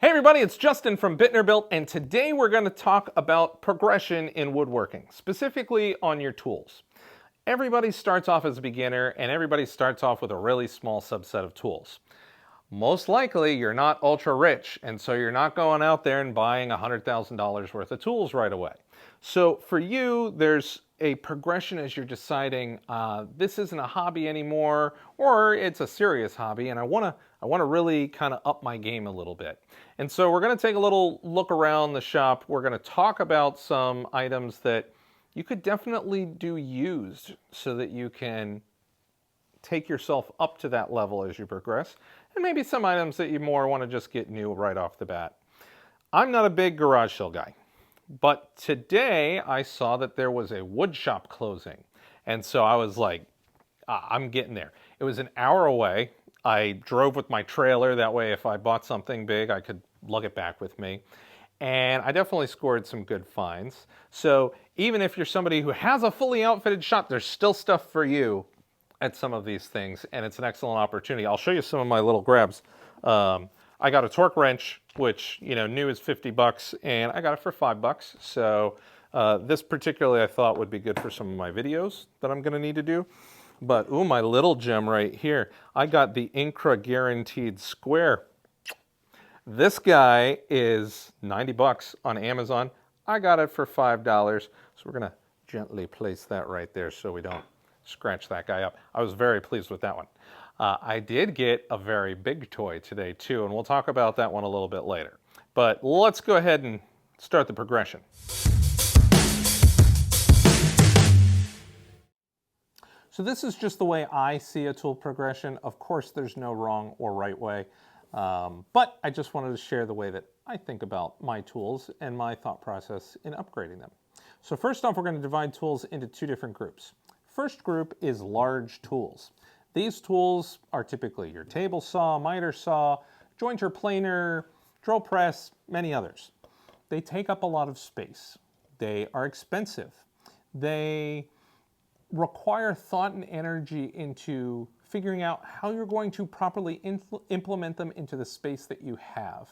Hey everybody, it's Justin from Bittner and today we're going to talk about progression in woodworking, specifically on your tools. Everybody starts off as a beginner and everybody starts off with a really small subset of tools. Most likely you're not ultra rich, and so you're not going out there and buying $100,000 worth of tools right away. So for you, there's a progression as you're deciding this isn't a hobby anymore, or it's a serious hobby, and I want to really kind of up my game a little bit. And so we're going to take a little look around the shop. We're going to talk about some items that you could definitely do used so that you can take yourself up to that level as you progress, and maybe some items that you more want to just get new right off the bat. I'm not a big garage sale guy, but today I saw that there was a wood shop closing, and so I was like, I'm getting there. It was an hour away. I drove with my trailer, that way if I bought something big I could lug it back with me. And I definitely scored some good finds. So even if you're somebody who has a fully outfitted shop, there's still stuff for you at some of these things, and it's an excellent opportunity. I'll show you some of my little grabs. I got a torque wrench, which new is 50 bucks, and I got it for $5. So this particularly I thought would be good for some of my videos that I'm going to need to do. But ooh, my little gem right here, I got the Incra Guaranteed Square. This guy is 90 bucks on Amazon. I got it for $5. So we're going to gently place that right there so we don't scratch that guy up. I was very pleased with that one. I did get a very big toy today too, and we'll talk about that one a little bit later. But let's go ahead and start the progression. So this is just the way I see a tool progression. Of course, there's no wrong or right way, but I just wanted to share the way that I think about my tools and my thought process in upgrading them. So first off, we're going to divide tools into two different groups. First group is large tools. These tools are typically your table saw, miter saw, jointer planer, drill press, many others. They take up a lot of space. They are expensive. They require thought and energy into figuring out how you're going to properly implement them into the space that you have.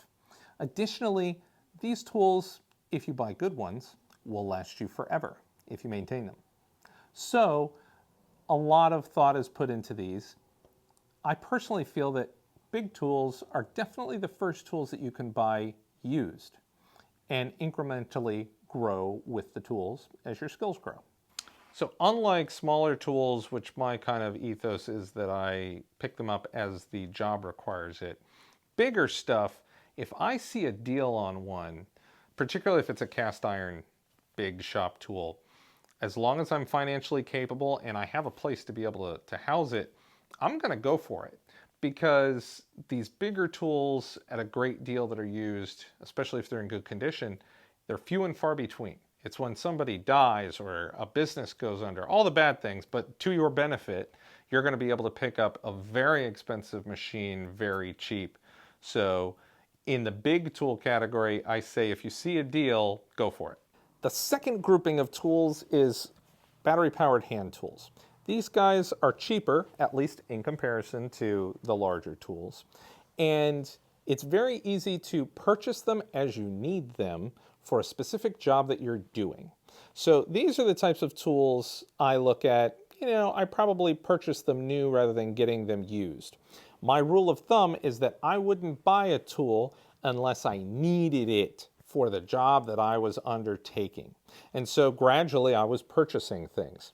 Additionally, these tools, if you buy good ones, will last you forever if you maintain them. So a lot of thought is put into these. I personally feel that big tools are definitely the first tools that you can buy used and incrementally grow with the tools as your skills grow. So unlike smaller tools, which my kind of ethos is that I pick them up as the job requires it, bigger stuff, if I see a deal on one, particularly if it's a cast iron big shop tool, as long as I'm financially capable and I have a place to be able to house it, I'm going to go for it. Because these bigger tools at a great deal that are used, especially if they're in good condition, they're few and far between. It's when somebody dies or a business goes under, all the bad things, but to your benefit, you're going to be able to pick up a very expensive machine very cheap. So in the big tool category, I say if you see a deal, go for it. The second grouping of tools is battery-powered hand tools. These guys are cheaper, at least in comparison to the larger tools, and it's very easy to purchase them as you need them for a specific job that you're doing. So these are the types of tools I look at. I probably purchase them new rather than getting them used. My rule of thumb is that I wouldn't buy a tool unless I needed it for the job that I was undertaking. And so gradually I was purchasing things.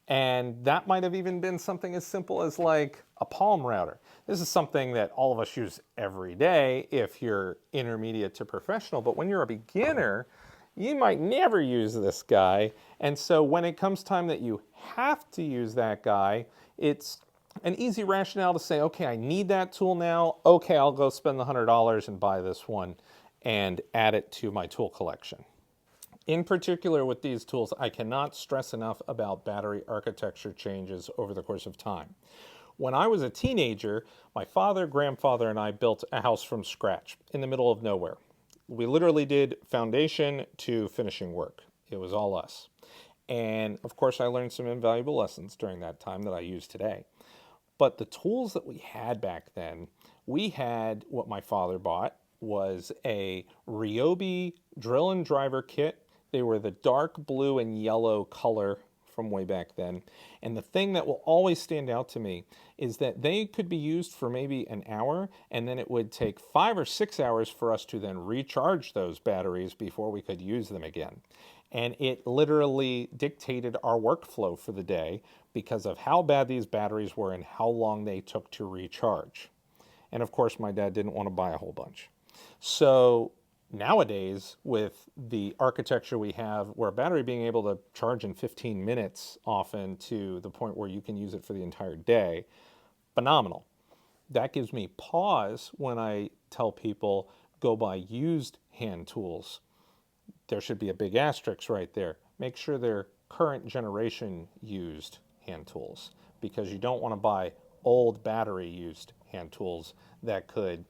And that might have even been something as simple as like a palm router. This is something that all of us use every day if you're intermediate to professional, but when you're a beginner, you might never use this guy. And so when it comes time that you have to use that guy, it's an easy rationale to say, okay, I need that tool now. Okay, I'll go spend the $100 and buy this one and add it to my tool collection. In particular with these tools, I cannot stress enough about battery architecture changes over the course of time. When I was a teenager, my father, grandfather, and I built a house from scratch in the middle of nowhere. We literally did foundation to finishing work. It was all us. And of course, I learned some invaluable lessons during that time that I use today. But the tools that we had back then, we had what my father bought, was a Ryobi drill and driver kit. They were the dark blue and yellow color from way back then. And the thing that will always stand out to me is that they could be used for maybe an hour, and then it would take 5 or 6 hours for us to then recharge those batteries before we could use them again. And it literally dictated our workflow for the day because of how bad these batteries were and how long they took to recharge. And of course, my dad didn't want to buy a whole bunch. So nowadays, with the architecture we have, where a battery being able to charge in 15 minutes often to the point where you can use it for the entire day, phenomenal. That gives me pause when I tell people go buy used hand tools. There should be a big asterisk right there. Make sure they're current generation used hand tools, because you don't want to buy old battery used hand tools that could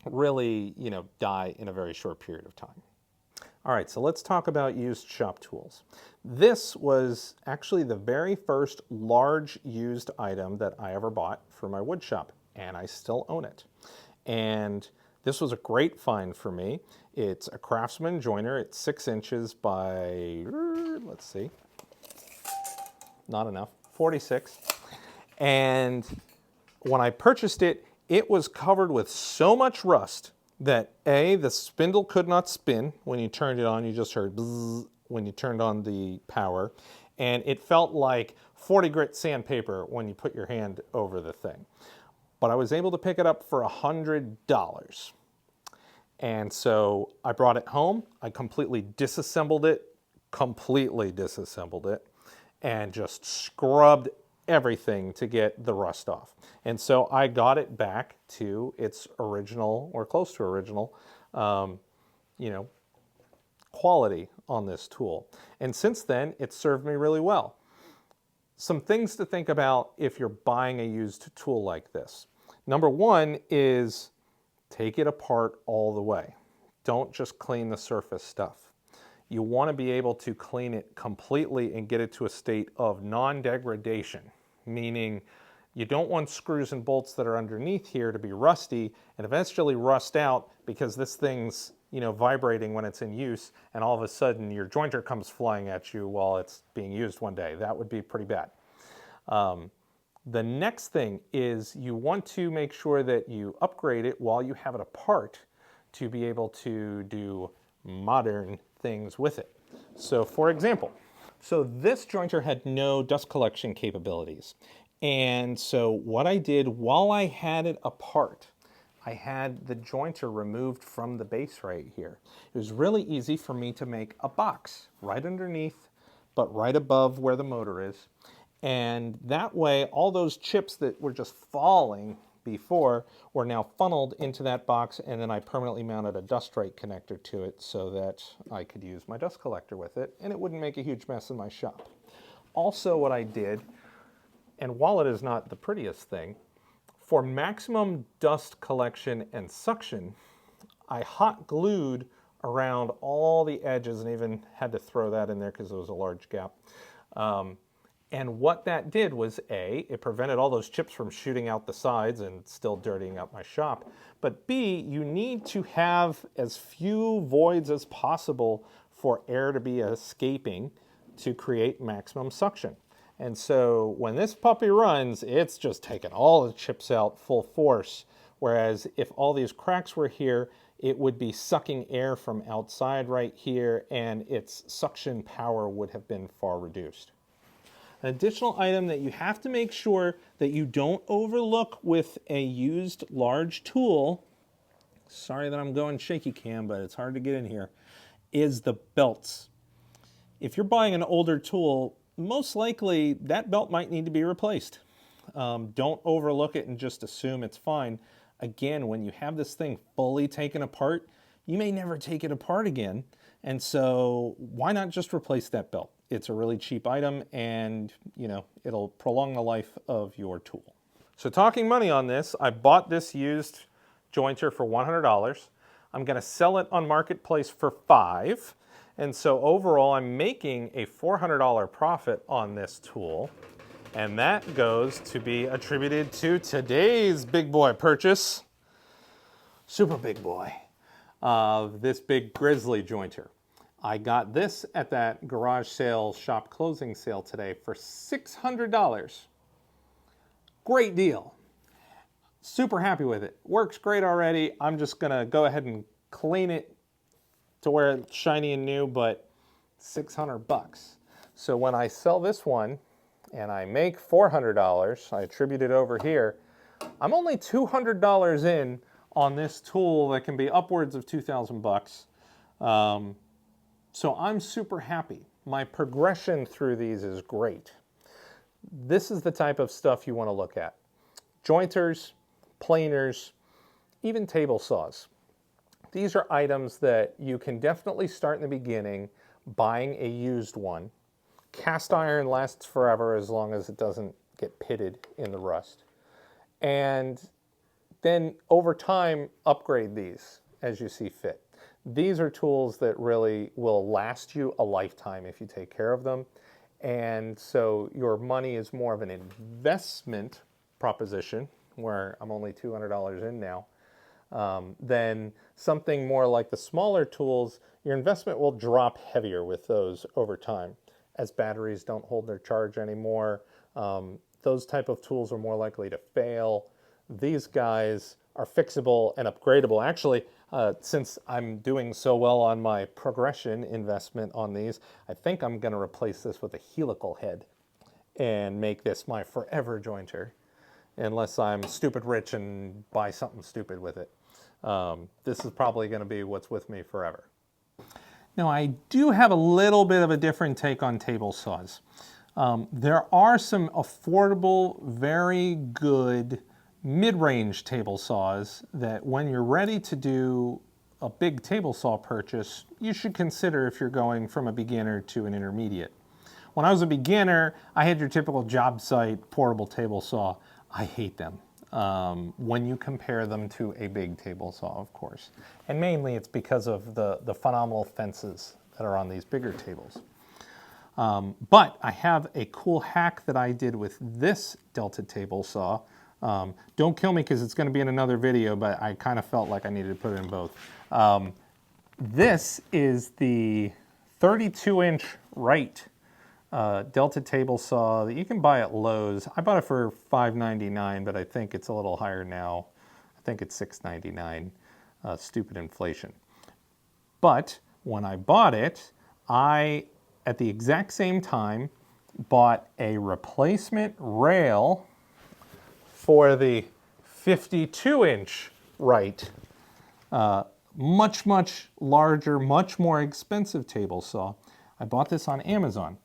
really, die in a very short period of time. All right, so let's talk about used shop tools. This was actually the very first large used item that I ever bought for my wood shop, and I still own it. And this was a great find for me. It's a Craftsman joiner. It's 6 inches by, let's see, not enough, 46. And when I purchased it, it was covered with so much rust that the spindle could not spin when you turned it on. You just heard bzzz when you turned on the power. And it felt like 40 grit sandpaper when you put your hand over the thing. But I was able to pick it up for $100. And so I brought it home. I completely disassembled it, and just scrubbed everything to get the rust off. And so I got it back to its original, or close to original, quality on this tool. And since then, it's served me really well. Some things to think about if you're buying a used tool like this. Number one is take it apart all the way. Don't just clean the surface stuff. You want to be able to clean it completely and get it to a state of non-degradation, meaning you don't want screws and bolts that are underneath here to be rusty and eventually rust out because this thing's vibrating when it's in use, and all of a sudden your jointer comes flying at you while it's being used one day. That would be pretty bad. The next thing is you want to make sure that you upgrade it while you have it apart to be able to do modern things with it. So for example, this jointer had no dust collection capabilities. And so what I did while I had it apart, I had the jointer removed from the base right here. It was really easy for me to make a box right underneath, but right above where the motor is. And that way, all those chips that were just falling before were now funneled into that box, and then I permanently mounted a dust right connector to it so that I could use my dust collector with it, and it wouldn't make a huge mess in my shop. Also, what I did, and while it is not the prettiest thing, for maximum dust collection and suction, I hot glued around all the edges, and even had to throw that in there because there was a large gap. And what that did was it prevented all those chips from shooting out the sides and still dirtying up my shop. But B, you need to have as few voids as possible for air to be escaping to create maximum suction. And so when this puppy runs, it's just taking all the chips out full force. Whereas if all these cracks were here, it would be sucking air from outside right here, and its suction power would have been far reduced. An additional item that you have to make sure that you don't overlook with a used large tool, sorry that I'm going shaky cam, but it's hard to get in here, is the belts. If you're buying an older tool, most likely that belt might need to be replaced. Don't overlook it and just assume it's fine. Again, when you have this thing fully taken apart, you may never take it apart again. And so why not just replace that belt? It's a really cheap item, and it'll prolong the life of your tool. So talking money on this, I bought this used jointer for $100. I'm going to sell it on Marketplace for $5. And so overall, I'm making a $400 profit on this tool. And that goes to be attributed to today's big boy purchase. Super big boy. of this big grizzly jointer. I got this at that garage sale shop closing sale today for $600. Great deal. Super happy with it. Works great already. I'm just gonna go ahead and clean it to where it's shiny and new, but $600. So when I sell this one and I make $400, I attribute it over here, I'm only $200 in on this tool that can be upwards of 2,000 bucks. So I'm super happy. My progression through these is great. This is the type of stuff you want to look at. Jointers, planers, even table saws. These are items that you can definitely start in the beginning buying a used one. Cast iron lasts forever as long as it doesn't get pitted in the rust. And then over time, upgrade these as you see fit. These are tools that really will last you a lifetime if you take care of them. And so your money is more of an investment proposition, where I'm only $200 in now, than something more like the smaller tools. Your investment will drop heavier with those over time. As batteries don't hold their charge anymore, those type of tools are more likely to fail. These guys are fixable and upgradable. Actually, since I'm doing so well on my progression investment on these, I think I'm going to replace this with a helical head and make this my forever jointer, unless I'm stupid rich and buy something stupid with it. This is probably going to be what's with me forever. Now, I do have a little bit of a different take on table saws. There are some affordable, very good mid-range table saws that when you're ready to do a big table saw purchase, you should consider if you're going from a beginner to an intermediate. When I was a beginner, I had your typical job site portable table saw. I hate them when you compare them to a big table saw, of course. And mainly it's because of the phenomenal fences that are on these bigger tables. But I have a cool hack that I did with this Delta table saw. Don't kill me because it's going to be in another video, but I kind of felt like I needed to put it in both. This is the 32-inch Wright Delta table saw that you can buy at Lowe's. I bought it for $5.99, but I think it's a little higher now. I think it's $6.99. Stupid inflation. But when I bought it, I, at the exact same time, bought a replacement rail for the 52-inch Wright. Much, much larger, much more expensive table saw. I bought this on Amazon.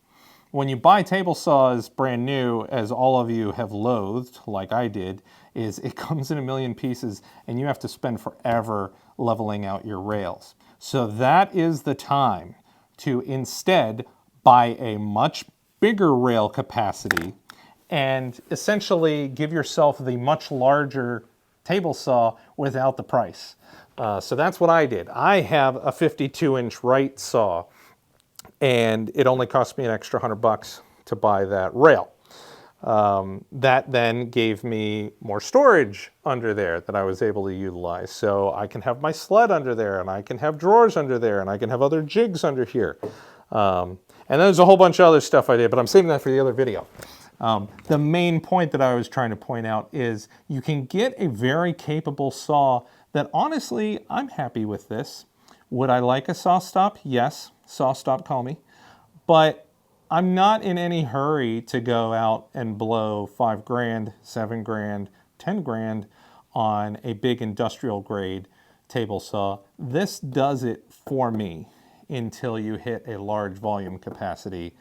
When you buy table saws brand new, as all of you have loathed, like I did, is it comes in a million pieces and you have to spend forever leveling out your rails. So that is the time to instead buy a much bigger rail capacity and essentially give yourself the much larger table saw without the price. So that's what I did. I have a 52-inch Wright saw, and it only cost me an extra $100 to buy that rail. That then gave me more storage under there that I was able to utilize. So I can have my sled under there, and I can have drawers under there, and I can have other jigs under here. And there's a whole bunch of other stuff I did, but I'm saving that for the other video. The main point that I was trying to point out is you can get a very capable saw that, honestly, I'm happy with this. Would I like a saw stop? Yes, saw stop, call me. But I'm not in any hurry to go out and blow $5 grand, $7 grand, $10 grand on a big industrial grade table saw. This does it for me until you hit a large volume capacity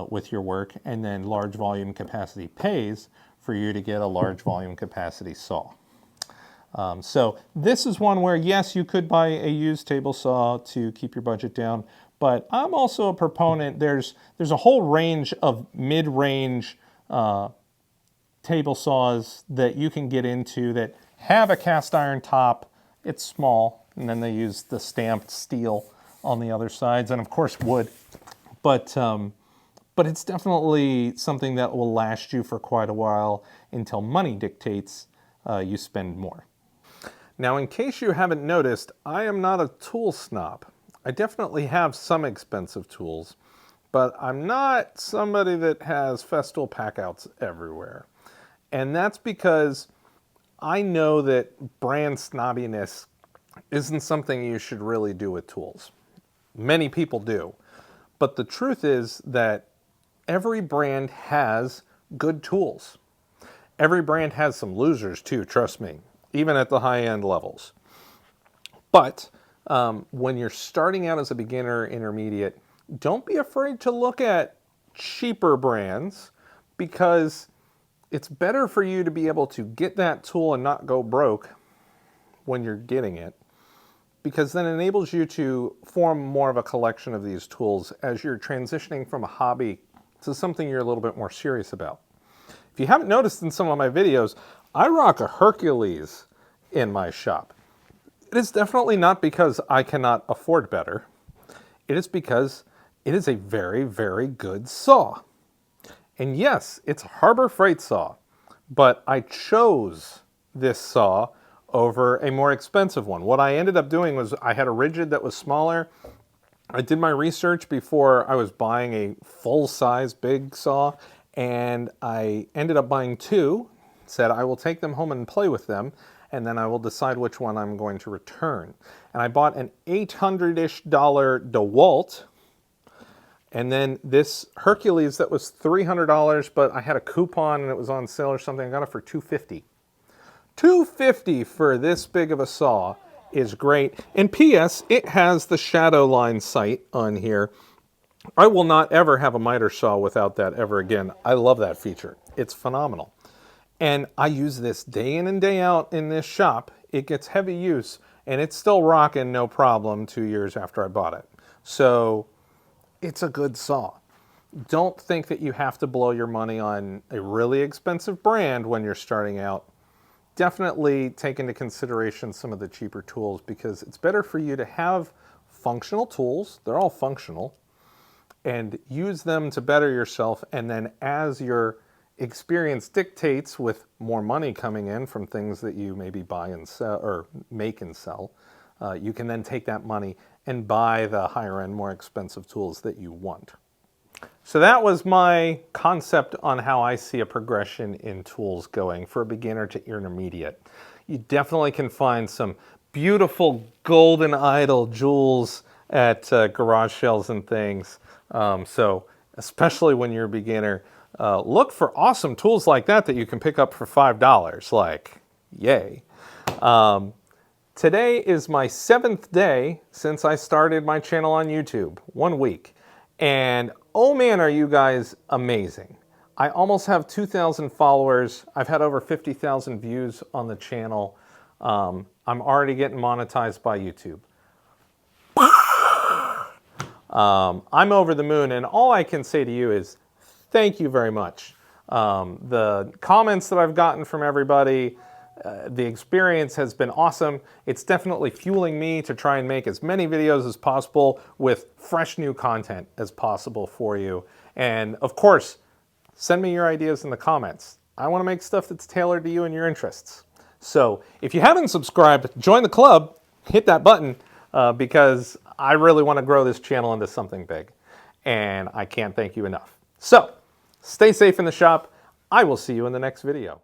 with your work, and then large volume capacity pays for you to get a large volume capacity saw. So this is one where, yes, you could buy a used table saw to keep your budget down, but I'm also a proponent. There's a whole range of mid-range table saws that you can get into that have a cast iron top. It's small, and then they use the stamped steel on the other sides, and of course wood. But it's definitely something that will last you for quite a while until money dictates you spend more. Now, in case you haven't noticed, I am not a tool snob. I definitely have some expensive tools, but I'm not somebody that has Festool packouts everywhere. And that's because I know that brand snobbiness isn't something you should really do with tools. Many people do. But the truth is that every brand has good tools. Every brand has some losers too, trust me, even at the high-end levels. But when you're starting out as a beginner, intermediate, don't be afraid to look at cheaper brands, because it's better for you to be able to get that tool and not go broke when you're getting it, because then it enables you to form more of a collection of these tools as you're transitioning from a hobby to something you're a little bit more serious about. If you haven't noticed in some of my videos, I rock a Hercules in my shop. It is definitely not because I cannot afford better. It is because it is a very, very good saw. And yes, it's a Harbor Freight saw, but I chose this saw over a more expensive one. What I ended up doing was I had a rigid that was smaller. I did my research before I was buying a full-size big saw, and I ended up buying two, said I will take them home and play with them, and then I will decide which one I'm going to return. And I bought an $800-ish DeWalt, and then this Hercules that was $300, but I had a coupon and it was on sale or something. I got it for $250. $250 for this big of a saw is great. And P.S., it has the shadow line sight on here. I will not ever have a miter saw without that ever again. I love that feature. It's phenomenal. And I use this day in and day out in this shop. It gets heavy use, and it's still rocking no problem 2 years after I bought it. So it's a good saw. Don't think that you have to blow your money on a really expensive brand when you're starting out. Definitely take into consideration some of the cheaper tools, because it's better for you to have functional tools. They're all functional, and use them to better yourself. And then as your experience dictates, with more money coming in from things that you maybe buy and sell or make and sell, you can then take that money and buy the higher end, more expensive tools that you want. So that was my concept on how I see a progression in tools going for a beginner to intermediate. You definitely can find some beautiful golden idol jewels at garage sales and things. So especially when you're a beginner, look for awesome tools like that that you can pick up for $5. Like, yay. Today is my 7th day since I started my channel on YouTube, 1 week. And oh man, are you guys amazing. I almost have 2,000 followers. I've had over 50,000 views on the channel. I'm already getting monetized by YouTube. I'm over the moon, and all I can say to you is thank you very much. The comments that I've gotten from everybody, the experience has been awesome. It's definitely fueling me to try and make as many videos as possible with fresh new content as possible for you. And of course, send me your ideas in the comments. I want to make stuff that's tailored to you and your interests. So if you haven't subscribed, join the club, hit that button, because I really want to grow this channel into something big. And I can't thank you enough. So stay safe in the shop. I will see you in the next video.